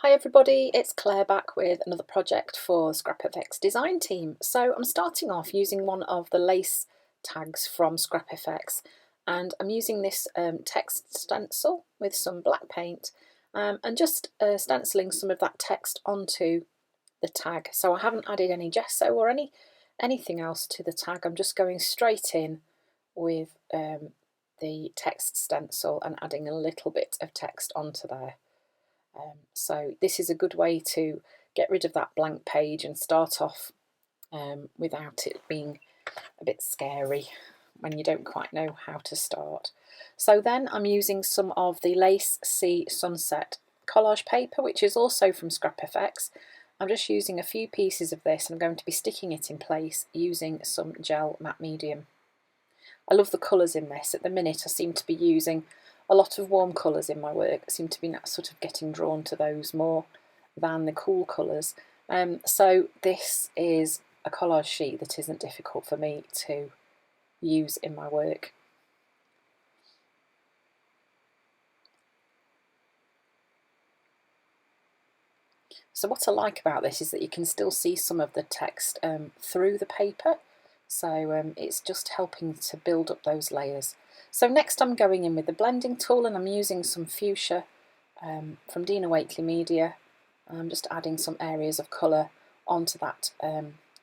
Hi everybody, it's Claire back with another project for ScrapFX design team. So I'm starting off using one of the lace tags from ScrapFX, and I'm using this text stencil with some black paint and just stenciling some of that text onto the tag. So I haven't added any gesso or anything else to the tag. I'm just going straight in with the text stencil and adding a little bit of text onto there. So this is a good way to get rid of that blank page and start off without it being a bit scary when you don't quite know how to start. So then I'm using some of the Lace Sea Sunset collage paper, which is also from ScrapFX. I'm just using a few pieces of this and I'm going to be sticking it in place using some gel matte medium. I love the colours in this. At the minute I seem to be using a lot of warm colours in my work. I seem to be sort of getting drawn to those more than the cool colours. So this is a collage sheet that isn't difficult for me to use in my work. So what I like about this is that you can still see some of the text through the paper. So it's just helping to build up those layers. So next I'm going in with the blending tool and I'm using some fuchsia from Dina Wakley Media. I'm just adding some areas of colour onto that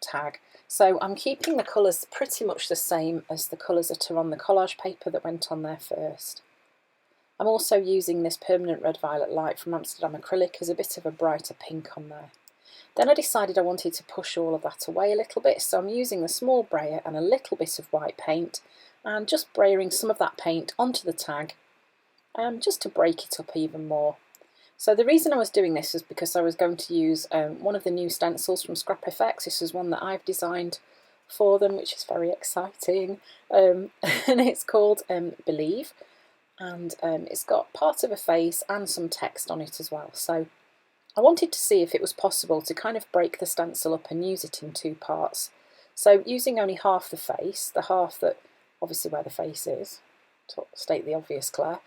tag. So I'm keeping the colours pretty much the same as the colours that are on the collage paper that went on there first. I'm also using this permanent red violet light from Amsterdam Acrylic as a bit of a brighter pink on there. Then I decided I wanted to push all of that away a little bit, so I'm using a small brayer and a little bit of white paint and just brayering some of that paint onto the tag just to break it up even more. So the reason I was doing this is because I was going to use one of the new stencils from ScrapFX. This is one that I've designed for them, which is very exciting, and it's called Believe, and it's got part of a face and some text on it as well. So I wanted to see if it was possible to kind of break the stencil up and use it in two parts. So using only half the face, the half that obviously where the face is, to state the obvious, Claire.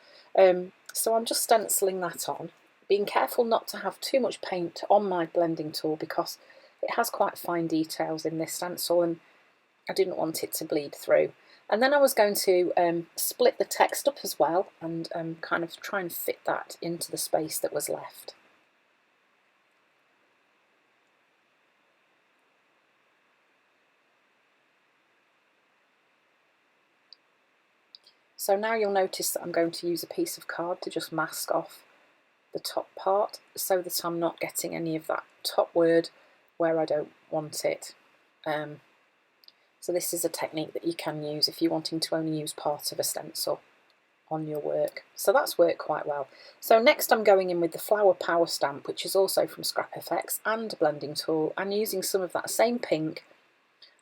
So I'm just stenciling that on, being careful not to have too much paint on my blending tool because it has quite fine details in this stencil and I didn't want it to bleed through. And then I was going to split the text up as well and kind of try and fit that into the space that was left. So now you'll notice that I'm going to use a piece of card to just mask off the top part so that I'm not getting any of that top word where I don't want it. So this is a technique that you can use if you're wanting to only use part of a stencil on your work. So that's worked quite well. So next I'm going in with the Flower Power stamp, which is also from ScrapFX and a blending tool, and using some of that same pink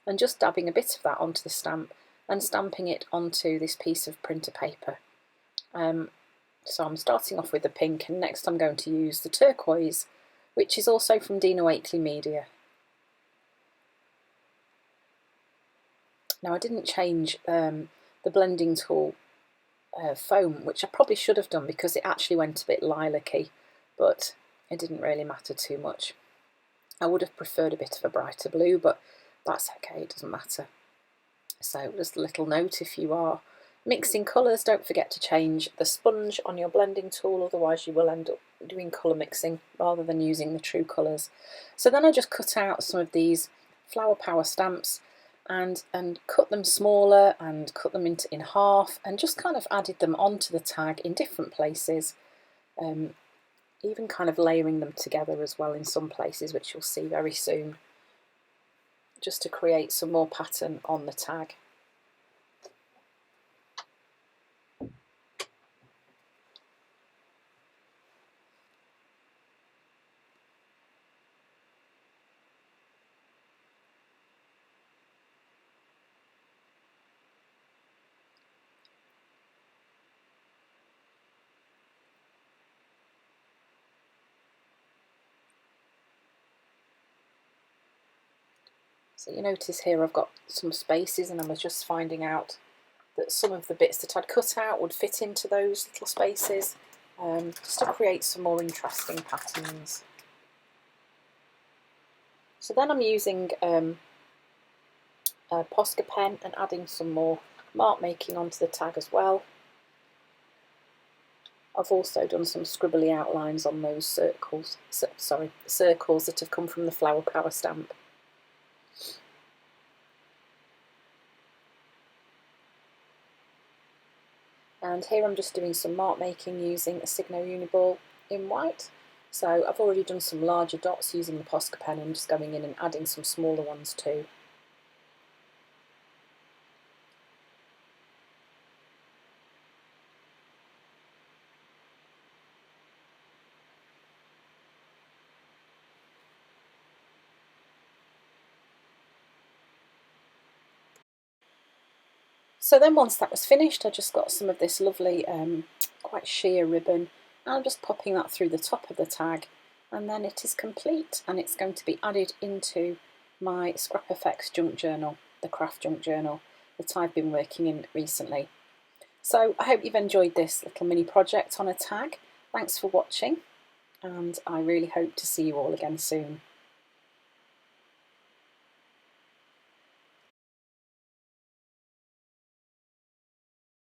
and just dabbing a bit of that onto the stamp and stamping it onto this piece of printer paper. So I'm starting off with the pink and next I'm going to use the turquoise, which is also from Dina Wakley Media. Now I didn't change the blending tool foam, which I probably should have done because it actually went a bit lilac-y, but it didn't really matter too much. I would have preferred a bit of a brighter blue, but that's okay, it doesn't matter. So just a little note, if you are mixing colours, don't forget to change the sponge on your blending tool, otherwise you will end up doing colour mixing rather than using the true colours. So then I just cut out some of these Flower Power stamps and cut them smaller and cut them in half and just kind of added them onto the tag in different places, even kind of layering them together as well in some places, which you'll see very soon, just to create some more pattern on the tag. So you notice here I've got some spaces and I was just finding out that some of the bits that I'd cut out would fit into those little spaces. just to create some more interesting patterns. So then I'm using a Posca pen and adding some more mark making onto the tag as well. I've also done some scribbly outlines on those circles, circles that have come from the Flower Power stamp. And here I'm just doing some mark making using a Signo Uniball in white. So I've already done some larger dots using the Posca pen and just going in and adding some smaller ones too. So then once that was finished, I just got some of this lovely quite sheer ribbon, and I'm just popping that through the top of the tag, and then it is complete, and it's going to be added into my Scrap Effects junk journal, the craft junk journal that I've been working in recently. So I hope you've enjoyed this little mini project on a tag. Thanks for watching, and I really hope to see you all again soon.